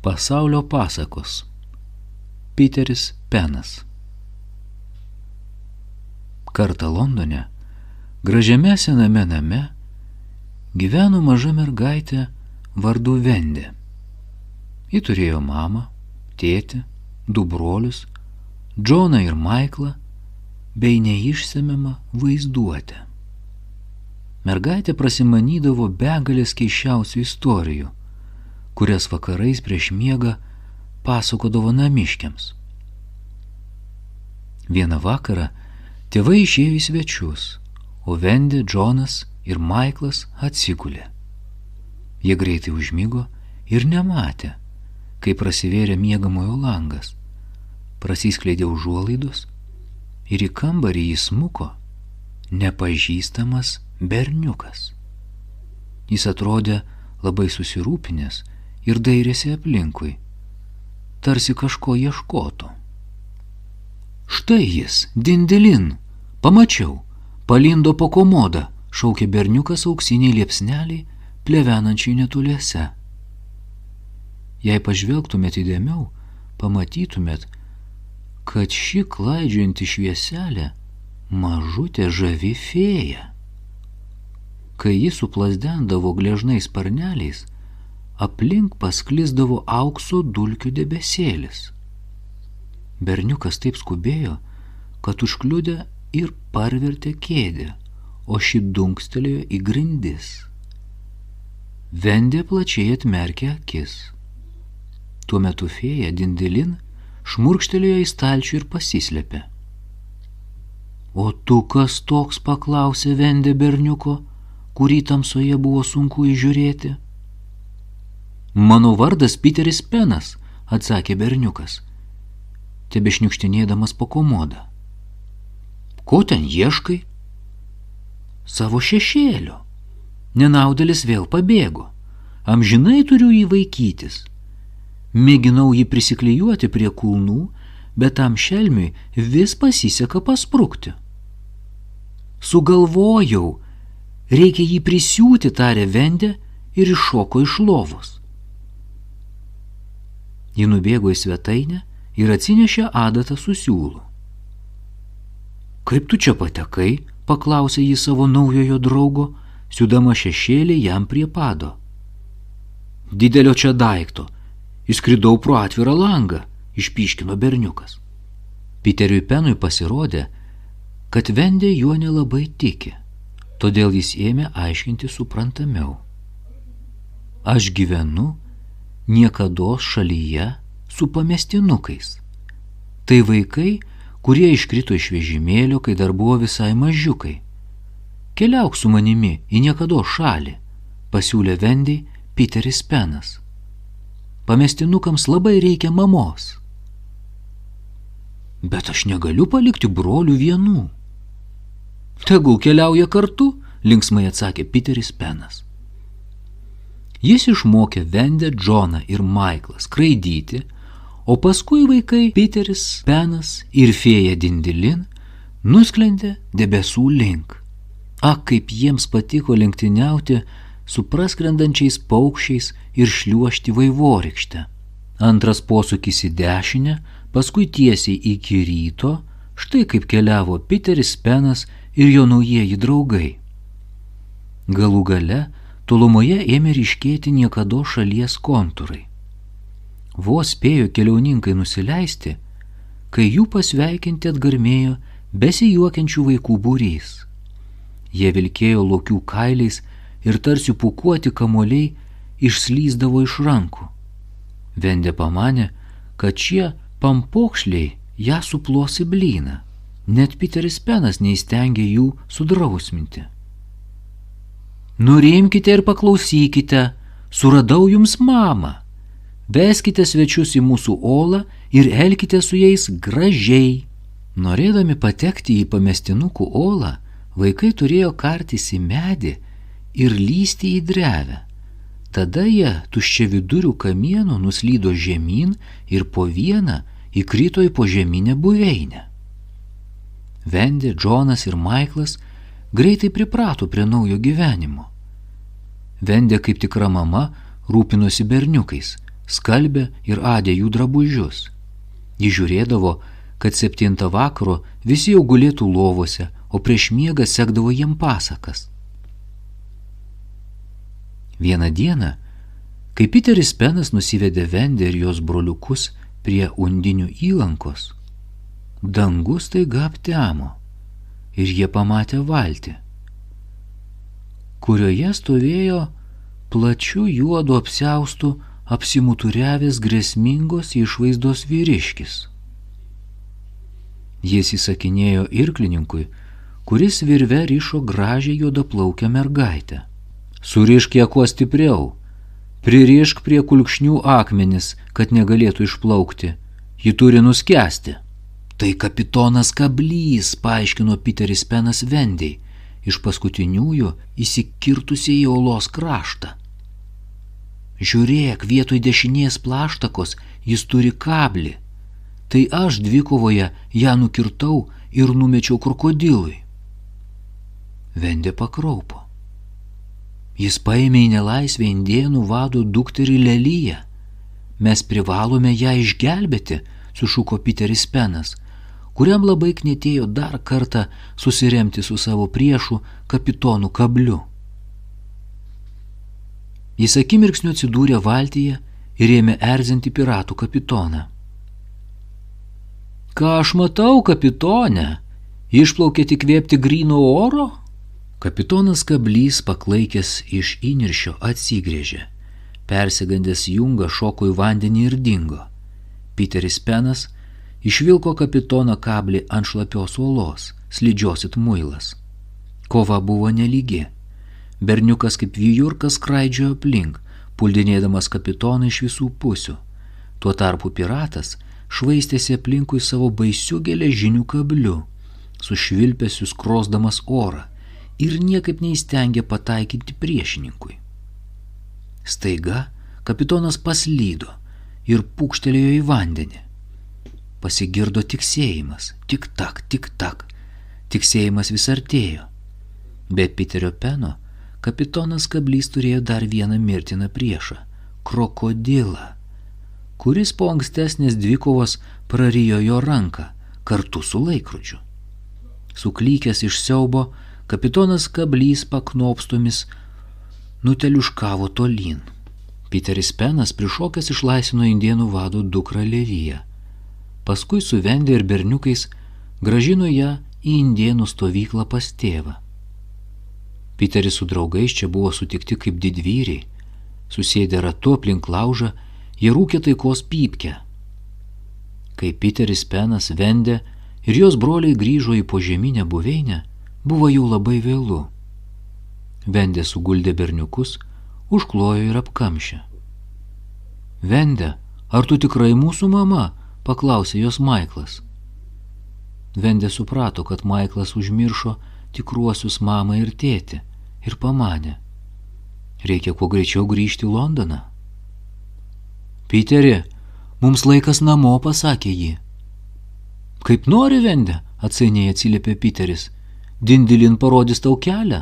Pasaulio pasakos. Piteris Penas. Kartą Londone, gražiame sename name, gyveno maža mergaitė vardu Vendė. Ji turėjo mamą, tėtį, du brolius, Džoną ir Maiklą, bei neišsemiamą vaizduotę. Mergaitė prasimanydavo begalės keisčiausių istorijų, kurias vakarais prieš miegą pasakodavo namiškiams. Vieną vakarą tėvai išėjo į svečius, o Vendė, Džonas ir Maiklas atsigulė. Jie greitai užmigo ir nematė, kai prasivėrė miegamojo langas, prasiskleidė užuolaidos ir į kambarį įsmuko nepažįstamas berniukas. Jis atrodė labai susirūpinęs ir dairėsi aplinkui, tarsi kažko ieškotų. Štai jis, Dindelin, pamačiau, palindo po komodą, šaukė berniukas auksiniai liepsneliai, plevenančiai netoliese. Jei pažvelgtumėt įdėmiau, pamatytumėt, kad ši klaidžiojanti švieselė mažutė žavi fėja. Kai ji suplazdendavo gležnais sparneliais, aplink pasklisdavo aukso dulkių debesėlis. Berniukas taip skubėjo, kad užkliudė ir parvertė kėdę, o ši dunkstelėjo į grindis. Vendė plačiai atmerkė akis. Tuo metu fėja Dindelin šmurkštelėjo į stalčių ir pasislėpė. O tu kas toks, paklausė Vendė berniuko, kurį tamsoje buvo sunku įžiūrėti. Mano vardas Piteris Penas, atsakė berniukas, tebešniukštinėdamas po komodą. Ko ten ieškai? Savo šešėlio. Nenaudėlis vėl pabėgo. Amžinai turiu jį vaikytis. Mėginau jį prisiklijuoti prie kulnų, bet tam šelmiui vis pasiseka pasprukti. Sugalvojau, reikia jį prisiūti, tarė Vendė ir iššoko iš lovos. Ji nubėgo į svetainę ir atsinešė adatą su siūlu. Kaip tu čia patekai? Paklausė jį savo naujojo draugo, siūdama šešėlį jam prie pado. Didelio čia daikto, išskridau pro atvirą langą, išpyškino berniukas. Piteriui Penui pasirodė, kad Vendė juo nelabai tiki, todėl jis ėmė aiškinti suprantamiau. Aš gyvenu niekados šalyje su pamestinukais. Tai vaikai, kurie iškrito iš vežimėlio, kai dar buvo visai mažiukai. Keliauk su manimi į niekados šalį, pasiūlė Vendei Piteris Penas. Pamestinukams labai reikia mamos. Bet aš negaliu palikti brolių vienų. Tegul keliauja kartu, linksmai atsakė Piteris Penas. Jis išmokė Vendę, Džoną ir Maiklą skraidyti, o paskui vaikai Piteris Penas ir fėja Dindelin nusklendė debesų link. Ak, kaip jiems patiko lenktyniauti su praskrendančiais paukščiais ir šliuožti vaivorykšte. Antras posūkis į dešinę, paskui tiesiai iki ryto, štai kaip keliavo Piteris Penas ir jo naujieji draugai. Galų gale tolumoje ėmė ryškėti niekados šalies kontūrai. Vos spėjo keliauninkai nusileisti, kai jų pasveikinti atgarmėjo besijuokiančių vaikų būrys. Jie vilkėjo lokių kailiais ir tarsi pūkuoti kamuoliai išslysdavo iš rankų. Vendė pamanė, kad šie pampokšliai ją suplos į blyną. Net Piteris Penas neįstengė jų sudrausminti. Nurimkite ir paklausykite, suradau jums mamą. Veskite svečius į mūsų olą ir elkite su jais gražiai. Norėdami patekti į pamestinukų olą, vaikai turėjo kartis į medį ir lysti į drevę. Tada jie tuščiavidurių kamienų nuslydo žemyn ir po vieną įkrito į požeminę buveinę. Vendė, Džonas ir Maiklas greitai priprato prie naujo gyvenimo. Vendė kaip tikra mama rūpinosi berniukais, skalbė ir adė jų drabužius. Ji žiūrėdavo, kad 7 vakaro visi jau gulėtų lovose, o prieš miegą sekdavo jiem pasakas. Vieną dieną, kai Piteris Penas nusivedė Vendę ir jos broliukus prie Undinių įlankos, dangus staiga aptemo ir jie pamatė valtį, kurioje stovėjo plačiu juodu apsiaustu apsimuturiavęs grėsmingos išvaizdos vyriškis. Jis įsakinėjo irklininkui, kuris virve rišo gražią juodaplaukę mergaitę. Surišk ją kuo stipriau, pririšk prie kulkšnių akmenis, kad negalėtų išplaukti, ji turi nuskęsti. Tai kapitonas Kablys, paaiškino Piteris Penas Vendei, iš paskutiniųjų įsikirtusi į uolos kraštą. Žiūrėk, vietoj dešinės plaštakos jis turi kablį. Tai aš dvikovoje ją nukirtau ir numečiau krokodilui. Vendė pakraupo. Jis paėmė į nelaisvę indėnų vado dukterį Leliją. Mes privalome ją išgelbėti, sušuko Piteris Penas, kuriam labai knietėjo dar kartą susiremti su savo priešu kapitonu Kabliu. Jis akimirksniu atsidūrė valtyje ir ėmė erzinti piratų kapitoną. Ką aš matau, kapitone? Išplaukė tik kvėpti gryno oro? Kapitonas Kablys, paklaikęs iš įniršio, atsigrėžė. Persigandęs Junga šoko į vandenį ir dingo. Piteris Penas išvilko kapitono kablį ant šlapios uolos, slidžios it muilas. Kova buvo nelygi. Berniukas kaip vijurkas skraidžiojo aplink, puldinėdamas kapitoną iš visų pusių. Tuo tarpu piratas švaistėsi aplinkui savo baisių geležinių kablių, su švilpesiu skrosdamas orą ir niekaip neįstengė pataikinti priešininkui. Staiga kapitonas paslydo ir pūkštelėjo į vandenį. Pasigirdo tiksėjimas, tik tak, tik tak. Tiksėjimas vis artėjo. Be Piterio Peno kapitonas Kablys turėjo dar vieną mirtiną priešą – krokodilą, kuris po ankstesnės dvikovos prarijo jo ranką kartu su laikrodžiu. Suklykęs iš siaubo, kapitonas Kablys paknopstomis nuteliuškavo tolyn. Piteris Penas prišokęs išlaisvino indėnų vado dukrą Leliją. Paskui su Vendė ir berniukais grąžino ją į indėnų stovyklą pas tėvą. Piteris su draugais čia buvo sutikti kaip didvyriai. Susėdę ratu aplink laužą, jie rūkė taikos pypkę. Kai Piteris Penas, Vendė ir jos broliai grįžo į požeminę buveinę, buvo jau labai vėlu. Vendė suguldė berniukus, užklojo ir apkamšė. Vendė, ar tu tikrai mūsų mama? Paklausė jos Maiklas. Vendė suprato, kad Maiklas užmiršo tikruosius mamą ir tėtį ir pamanė. Reikia kuo greičiau grįžti į Londoną. Piteri, mums laikas namo, pasakė ji. Kaip nori, Vendė, atsainiai atsiliepė Piteris. Dindilin parodys tau kelią.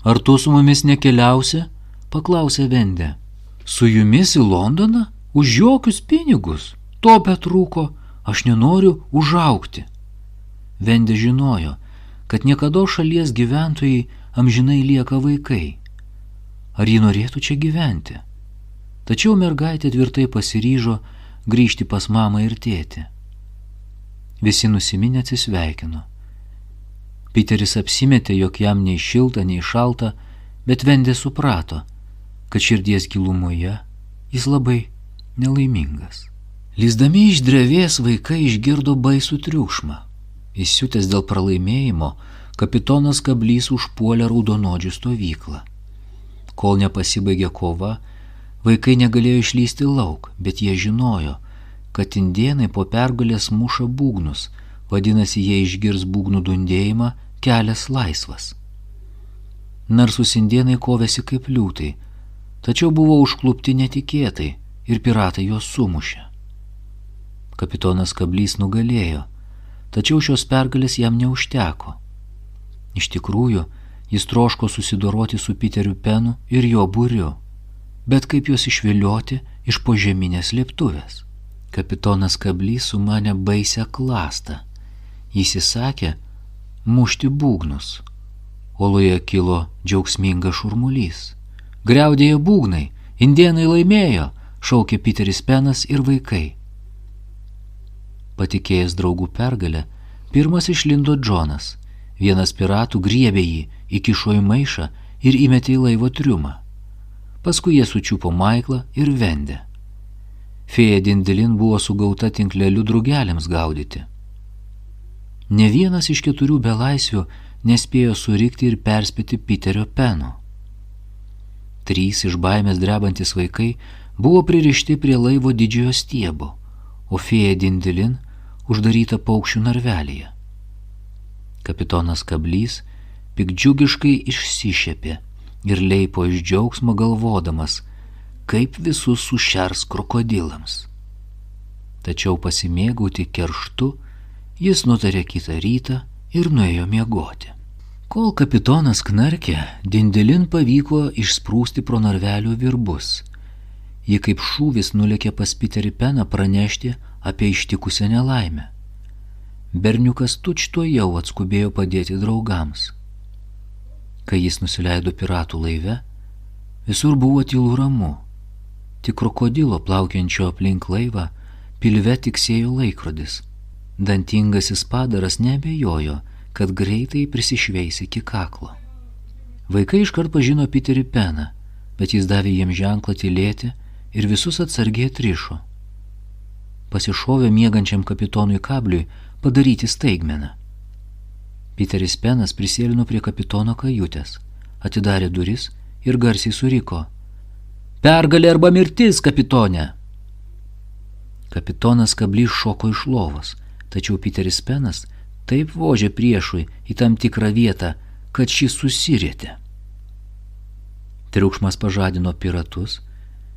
Ar tu su mumis nekeliausi? Paklausė Vendė. Su jumis į Londoną? Už jokius pinigus. To betrūko, aš nenoriu užaugti. Vendė žinojo, kad niekada šalies gyventojai amžinai lieka vaikai. Ar ji norėtų čia gyventi? Tačiau mergaitė tvirtai pasiryžo grįžti pas mamą ir tėtį. Visi nusiminę atsisveikino. Piteris apsimetė, jog jam nei šilta, nei šalta, bet Vendė suprato, kad širdies gilumoje jis labai nelaimingas. Lįsdami iš drevės vaikai išgirdo baisų triukšmą. Įsiutęs dėl pralaimėjimo, kapitonas Kablys užpuolė raudonodžių stovyklą. Kol nepasibaigė kova, vaikai negalėjo išlysti lauk, bet jie žinojo, kad indėnai po pergalės muša būgnus, vadinasi, jie išgirs būgnų dundėjimą, kelias laisvas. Narsūs indėnai kovėsi kaip liūtai, tačiau buvo užklupti netikėtai ir piratai juos sumušė. Kapitonas Kablys nugalėjo, tačiau šios pergalės jam neužteko. Iš tikrųjų, jis troško susidoroti su Piteriu Penu ir jo būriu. bet kaip juos išvilioti iš požeminės slėptuvės. Kapitonas Kablys sumanė baisią klastą. Jis įsakė mušti būgnus. Oloje kilo džiaugsmingas šurmulys. Griaudėjo būgnai, indėnai laimėjo, šaukė Piteris Penas ir vaikai. Patikėjęs draugų pergalę, pirmas išlindo Džonas. Vienas piratų griebė jį, įkišo į maišą ir įmetė į laivo triumą. Paskui jie sučiupo Maiklą ir Vendę. Fėja Dindelin buvo sugauta tinkleliu drugeliams gaudyti. Ne vienas iš 4 belaisvių nespėjo surikti ir perspėti Piterio Peno. 3 iš baimės drebantis vaikai buvo pririšti prie laivo didžiojo stiebo, o Fėja Dindelin uždaryta paukščių narvelyje. Kapitonas Kablys pikdžiugiškai išsišiepė ir leipo iš džiaugsmo galvodamas, kaip visus sušers krokodilams. Tačiau pasimėgauti kerštu jis nutarė kitą rytą ir nuėjo miegoti. Kol kapitonas knarkė, Dindelin pavyko išsprūsti pro narvelio virbus. Ji kaip šūvis nulėkė pas Piterį Peną pranešti apie ištikusią nelaimę. Berniukas tučtuojau atskubėjo padėti draugams. Kai jis nusileido piratų laive, visur buvo tylu ramu. Tik krokodilo plaukiančio aplink laivą pilve tiksėjo laikrodis. Dantingasis padaras neabejojo, kad greitai prisišveis iki kaklo. Vaikai iškart pažino Piterį Peną, bet jis davė jiems ženklą tylėti ir visus atsargiai atrišo. Pasišovė miegančiam kapitonui Kabliui padaryti staigmeną. Piteris Penas prisėlino prie kapitono kajutės, atidarė duris ir garsiai suriko: "Pergalė arba mirtis, kapitone!" Kapitonas Kablys šoko iš lovos, tačiau Piteris Penas taip vožė priešui į tam tikrą vietą, kad šis susirietė. Triukšmas pažadino piratus,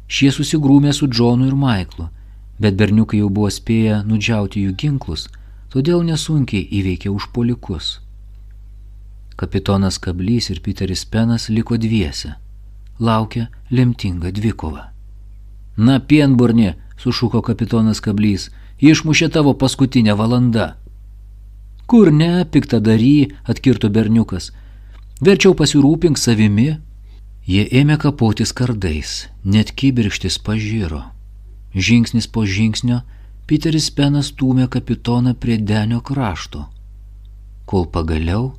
šie susigrūmė su Džonu ir Maiklu, bet berniukai jau buvo spėję nudžiauti jų ginklus, todėl nesunkiai įveikė užpuolikus. Kapitonas Kablys ir Piteris Penas liko dviese, laukė lemtinga dvikova. "Na, pienburni," sušuko kapitonas Kablys, "išmušė tavo paskutinę valanda." "Kur ne, piktadary," atkirto berniukas, "verčiau pasirūpink savimi." Jie ėmė kapoti kardais, net kibirkštis pažiro. Žingsnis po žingsnio Piteris Penas stūmė kapitoną prie denio krašto, kol pagaliau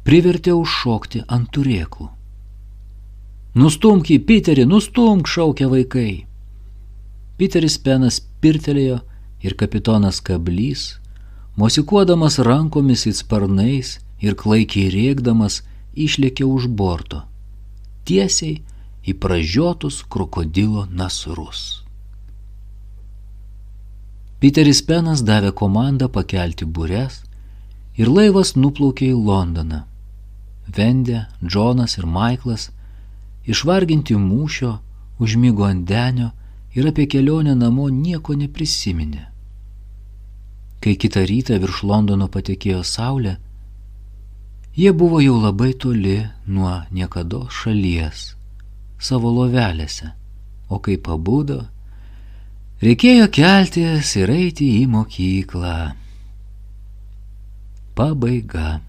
privertė užšokti ant turėklų. "Nustumk jį, Piteri, nustumk!" šaukė vaikai. Piteris Penas pirtelėjo ir kapitonas Kablys, mosikuodamas rankomis it sparnais ir klaikiai rėkdamas, išlėkė už borto, tiesiai į pražiotus krokodilo nasrus. Piteris Penas davė komandą pakelti bures ir laivas nuplaukė į Londoną. Vendė, Džonas ir Maiklas, išvarginti mūšio, užmigo ant denio ir apie kelionę namo nieko neprisiminė. Kai kitą rytą virš Londono patekėjo saulė, jie buvo jau labai toli nuo niekados šalies, savo lovelėse, o kai pabudo, reikėjo keltis ir eiti į mokyklą. Pabaiga.